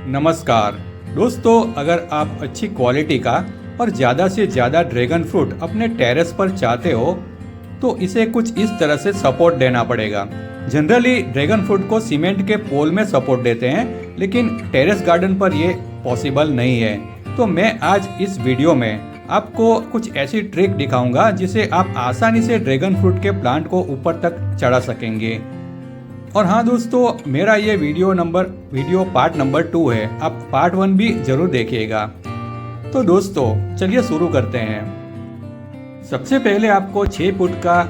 नमस्कार दोस्तों, अगर आप अच्छी क्वालिटी का और ज़्यादा से ज़्यादा ड्रैगन फ्रूट अपने टेरेस पर चाहते हो तो इसे कुछ इस तरह से सपोर्ट देना पड़ेगा। जनरली ड्रैगन फ्रूट को सीमेंट के पोल में सपोर्ट देते हैं, लेकिन टेरेस गार्डन पर ये पॉसिबल नहीं है। तो मैं आज इस वीडियो में आपको कुछ ऐसी ट्रिक दिखाऊंगा जिसे आप आसानी से ड्रैगन फ्रूट के प्लांट को ऊपर तक चढ़ा सकेंगे। और हाँ दोस्तों, मेरा ये वीडियो पार्ट नंबर 2 है, आप पार्ट 1 भी जरूर देखिएगा। तो दोस्तों चलिए शुरू करते हैं। सबसे पहले आपको 6 फुट का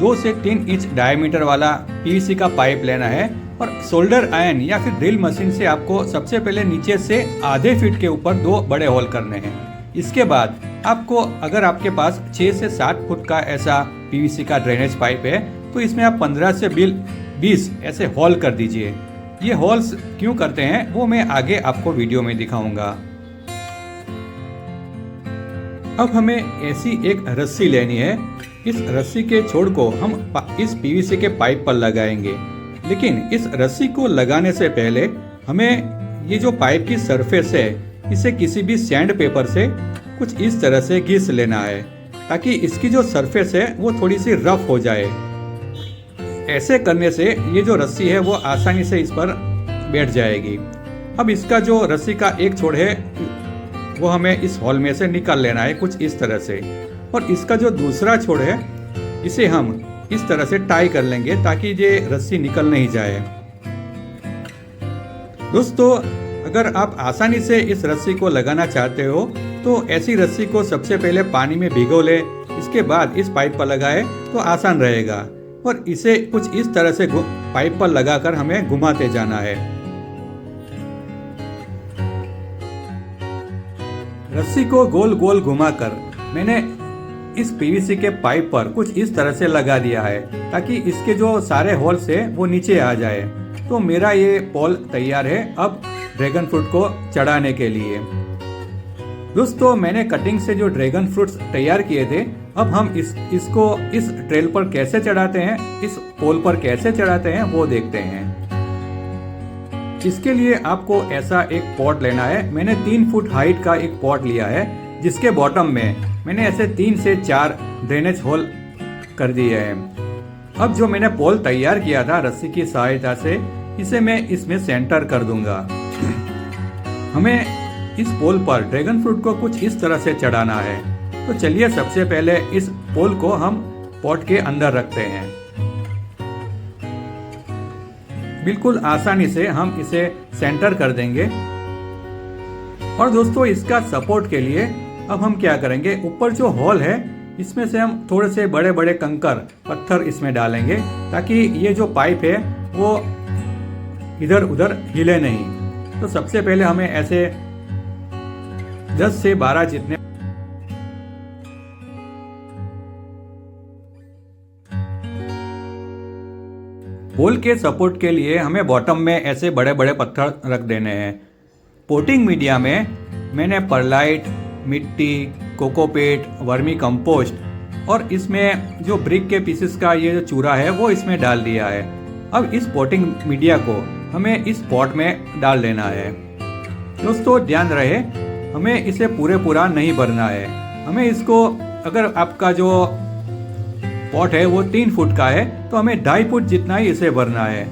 2 से 3 इंच डायमीटर वाला पीवीसी का पाइप लेना है और सोल्डर आयरन या फिर ड्रिल मशीन से आपको सबसे पहले नीचे से आधे फीट के ऊपर 2 बड़े होल करने हैं। इसके बाद आपको, अगर आपके पास 6 से 7 फुट का ऐसा पीवीसी का ड्रेनेज पाइप है तो इसमें आप 15 से 20 ऐसे होल कर दीजिए। ये होल्स क्यों करते हैं वो मैं आगे आपको वीडियो में दिखाऊंगा। अब हमें ऐसी एक रस्सी लेनी है। इस रस्सी के छोर को हम इस पीवीसी के पाइप पर लगाएंगे, लेकिन इस रस्सी को लगाने से पहले हमें ये जो पाइप की सरफेस है इसे किसी भी सैंड पेपर से कुछ इस तरह से घिस लेना है, ताकि इसकी जो सरफेस है वो थोड़ी सी रफ हो जाए। ऐसे करने से ये जो रस्सी है वो आसानी से इस पर बैठ जाएगी। अब इसका जो रस्सी का एक छोर है वो हमें इस होल में से निकाल लेना है कुछ इस तरह से, और इसका जो दूसरा छोर है इसे हम इस तरह से टाई कर लेंगे ताकि ये रस्सी निकल नहीं जाए। दोस्तों, अगर आप आसानी से इस रस्सी को लगाना चाहते हो तो ऐसी रस्सी को सबसे पहले पानी में भिगो ले, इसके बाद इस पाइप पर लगाए तो आसान रहेगा। और इसे कुछ इस तरह से पाइप पर लगाकर हमें घुमाते जाना है। रस्सी को गोल गोल घुमाकर मैंने इस पीवीसी के पाइप पर कुछ इस तरह से लगा दिया है ताकि इसके जो सारे होल्स है वो नीचे आ जाए। तो मेरा ये पोल तैयार है अब ड्रैगन फ्रूट को चढ़ाने के लिए। दोस्तों, मैंने कटिंग से जो ड्रैगन फ्रूट्स तैयार किए थे, अब हम इसको इस ट्रेल पर कैसे चढ़ाते हैं, इस पोल पर कैसे चढ़ाते हैं वो देखते हैं। इसके लिए आपको ऐसा एक पॉट लेना है। मैंने 3 फुट हाइट का एक पॉट लिया है जिसके बॉटम में मैंने ऐसे 3 से 4 ड्रेनेज होल कर दिए हैं। अब जो मैंने पोल तैयार किया था रस्सी की सहायता से, इसे मैं इसमें सेंटर कर दूंगा। हमें इस पोल पर ड्रैगन फ्रूट को कुछ इस तरह से चढ़ाना है। तो चलिए सबसे पहले इस पोल को हम पॉट के अंदर रखते हैं। बिल्कुल आसानी से हम इसे सेंटर कर देंगे। और दोस्तों, इसका सपोर्ट के लिए अब हम क्या करेंगे, ऊपर जो होल है इसमें से हम थोड़े से बड़े बड़े कंकर पत्थर इसमें डालेंगे ताकि ये जो पाइप है वो इधर उधर हिले नहीं। तो सबसे पहले हमें ऐसे 10 से 12 जितने पोल के सपोर्ट के लिए हमें बॉटम में ऐसे बड़े बड़े पत्थर रख देने हैं। पोटिंग मीडिया में मैंने परलाइट, मिट्टी, कोकोपीट, वर्मी कंपोस्ट और इसमें जो ब्रिक के पीसेस का ये जो चूरा है वो इसमें डाल दिया है। अब इस पोटिंग मीडिया को हमें इस पॉट में डाल देना है। दोस्तों, ध्यान रहे हमें इसे पूरा नहीं भरना है। हमें इसको, अगर आपका जो पॉट है वो 3 फुट का है तो हमें 2.5 फुट जितना ही इसे भरना है।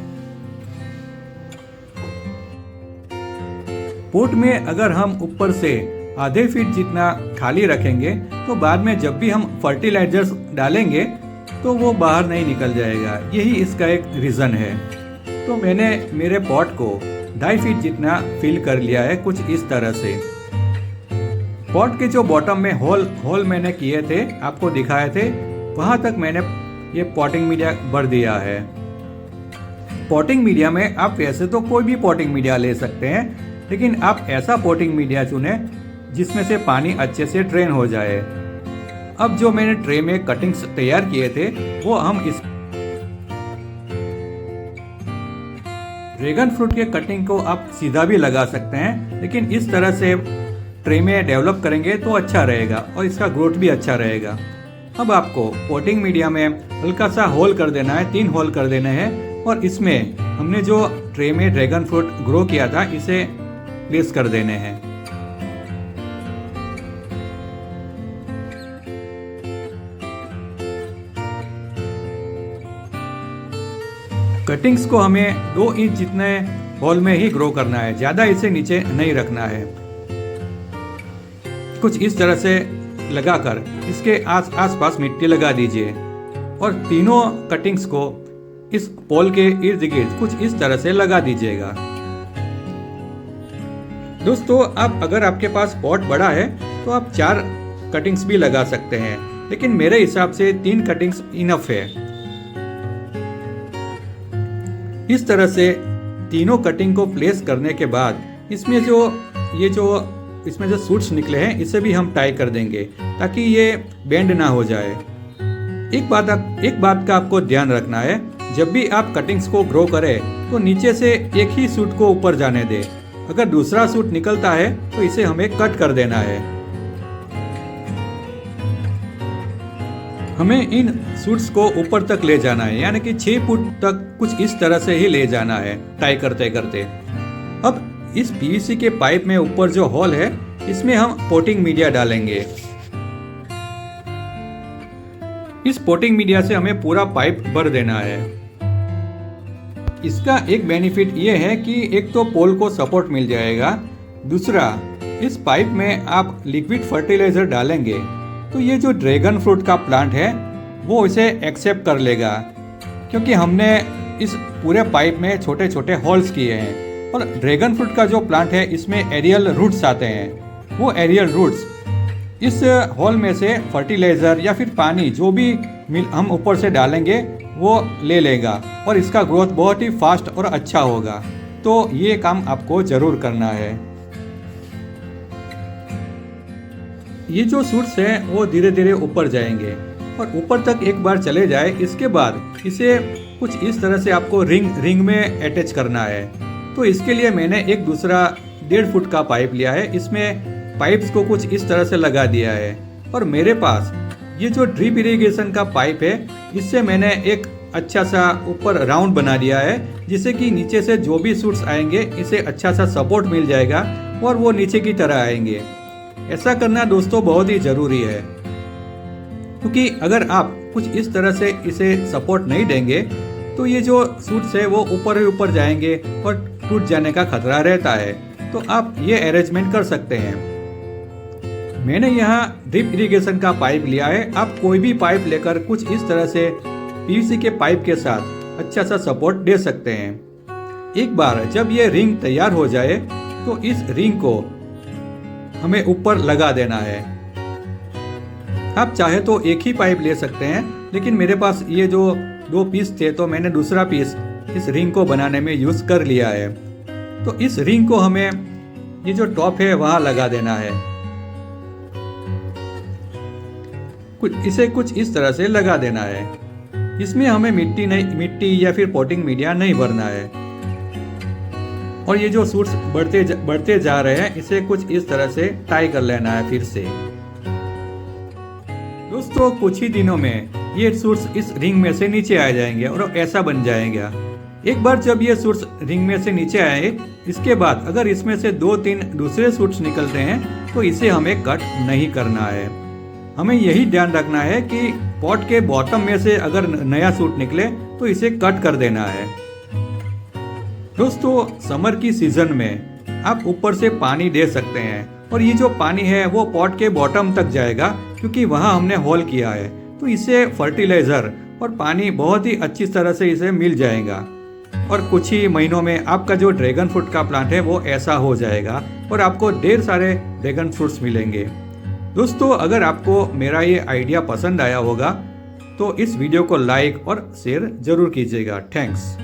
पोट में अगर हम ऊपर से आधे फीट जितना खाली रखेंगे तो बाद में जब भी हम फर्टिलाइजर्स डालेंगे तो वो बाहर नहीं निकल जाएगा। यही इसका एक रीजन है। तो मैंने मेरे पॉट को 2.5 फीट जितना फिल कर लिया है कुछ इस तरह से। पॉट के जो बॉटम में होल मैंने किए थे, आपको दिखाए थे, वहां तक मैंने ये पॉटिंग मीडिया भर दिया है। पॉटिंग मीडिया में आप वैसे तो कोई भी पॉटिंग मीडिया ले सकते हैं, लेकिन आप ऐसा पॉटिंग मीडिया चुने जिसमें से पानी अच्छे से ड्रेन हो जाए। अब जो मैंने ट्रे में कटिंग्स तैयार किए थे वो हम इस ड्रैगन फ्रूट के कटिंग को आप सीधा भी लगा सकते हैं, लेकिन इस तरह से ट्रे में डेवलप करेंगे तो अच्छा रहेगा और इसका ग्रोथ भी अच्छा रहेगा। अब आपको पोटिंग मीडिया में हल्का सा होल कर देना है, 3 होल कर देने हैं और इसमें हमने जो ट्रे में ड्रैगन फ्रूट ग्रो किया था इसे प्लेस कर देने हैं। कटिंग्स को हमें 2 इंच जितने होल में ही ग्रो करना है, ज़्यादा इसे नीचे नहीं रखना है। कुछ इस तरह से लगाकर इसके आसपास मिट्टी लगा दीजिए और तीनों कटिंग्स को इस पोल के इर्द गिर्द कुछ इस तरह से लगा दीजिएगा। दोस्तों, अगर आपके पास पॉट बड़ा है तो आप 4 कटिंग्स भी लगा सकते हैं, लेकिन मेरे हिसाब से 3 कटिंग्स इनफ है। इस तरह से तीनों कटिंग को प्लेस करने के बाद इसमें जो सूट्स निकले हैं इसे भी हम टाई कर देंगे ताकि ये बेंड ना हो जाए। एक बात का आपको ध्यान रखना है, जब भी आप कटिंग्स को ग्रो करें तो नीचे से एक ही सूट को ऊपर जाने दें। अगर दूसरा सूट निकलता है तो इसे हमें कट कर देना है। हमें इन सूट्स को ऊपर तक ले जाना है, यानी कि 6 फुट तक कुछ इस तरह से ही ले जाना है टाई करते करते। अब इस पीवीसी के पाइप में ऊपर जो होल है इसमें हम पोटिंग मीडिया डालेंगे। इस पोटिंग मीडिया से हमें पूरा पाइप भर देना है। इसका एक बेनिफिट ये है कि एक तो पोल को सपोर्ट मिल जाएगा, दूसरा इस पाइप में आप लिक्विड फर्टिलाइजर डालेंगे तो ये जो ड्रैगन फ्रूट का प्लांट है वो इसे एक्सेप्ट कर लेगा, क्योंकि हमने इस पूरे पाइप में छोटे छोटे होल्स किए हैं। और ड्रैगन फ्रूट का जो प्लांट है इसमें एरियल रूट्स आते हैं। वो एरियल रूट्स इस होल में से फर्टिलाइजर या फिर पानी जो भी हम ऊपर से डालेंगे वो ले लेगा और इसका ग्रोथ बहुत ही फास्ट और अच्छा होगा। तो ये काम आपको जरूर करना है। ये जो सूट्स हैं वो धीरे धीरे ऊपर जाएंगे और ऊपर तक एक बार चले जाए, इसके बाद इसे कुछ इस तरह से आपको रिंग में अटैच करना है। तो इसके लिए मैंने एक दूसरा 1.5 फुट का पाइप लिया है, इसमें पाइप्स को कुछ इस तरह से लगा दिया है। और मेरे पास ये जो ड्रिप इरिगेशन का पाइप है इससे मैंने एक अच्छा सा ऊपर राउंड बना दिया है, जिससे कि नीचे से जो भी सूट्स आएंगे इसे अच्छा सा सपोर्ट मिल जाएगा और वो नीचे की तरह आएंगे। ऐसा करना दोस्तों बहुत ही जरूरी है, क्योंकि अगर आप कुछ इस तरह से इसे सपोर्ट नहीं देंगे तो ये जो सूट्स है वो ऊपर ही ऊपर जाएंगे और टूट जाने का खतरा रहता है। तो आप ये अरेंजमेंट कर सकते हैं। मैंने यहाँ ड्रिप इरिगेशन का पाइप लिया है, आप कोई भी पाइप लेकर कुछ इस तरह से पीवीसी के पाइप के साथ अच्छा सा सपोर्ट दे सकते हैं। एक बार जब ये रिंग तैयार हो जाए तो इस रिंग को हमें ऊपर लगा देना है। आप चाहे तो एक ही पाइप ले सकते हैं, लेकिन मेरे पास ये जो 2 पीस थे तो मैंने दूसरा पीस इस रिंग को बनाने में यूज कर लिया है। तो इस रिंग को हमें ये जो टॉप है वहां लगा देना है। इसे कुछ इस तरह से लगा देना है। इसमें हमें मिट्टी या फिर पोटिंग मीडिया नहीं भरना है। और ये जो सूट्स बढ़ते जा रहे हैं इसे कुछ इस तरह से टाई कर लेना है फिर से। दोस्तों, कुछ ही दिनों में ये सूट्स इस रिंग में से नीचे आ जाएंगे और ऐसा बन जाएगा। एक बार जब ये सूट्स रिंग में से नीचे आए, इसके बाद अगर इसमें से 2-3 दूसरे सूट्स निकलते हैं तो इसे हमें कट नहीं करना है। हमें यही ध्यान रखना है कि पॉट के बॉटम में से अगर नया सूट निकले तो इसे कट कर देना है। दोस्तों, समर की सीजन में आप ऊपर से पानी दे सकते हैं और ये जो पानी है वो पॉट के बॉटम तक जाएगा, क्योंकि वहाँ हमने होल किया है। तो इसे फर्टिलाइजर और पानी बहुत ही अच्छी तरह से इसे मिल जाएगा और कुछ ही महीनों में आपका जो ड्रैगन फ्रूट का प्लांट है वो ऐसा हो जाएगा और आपको ढेर सारे ड्रैगन फ्रूट्स मिलेंगे। दोस्तों, अगर आपको मेरा ये आइडिया पसंद आया होगा तो इस वीडियो को लाइक और शेयर जरूर कीजिएगा। थैंक्स।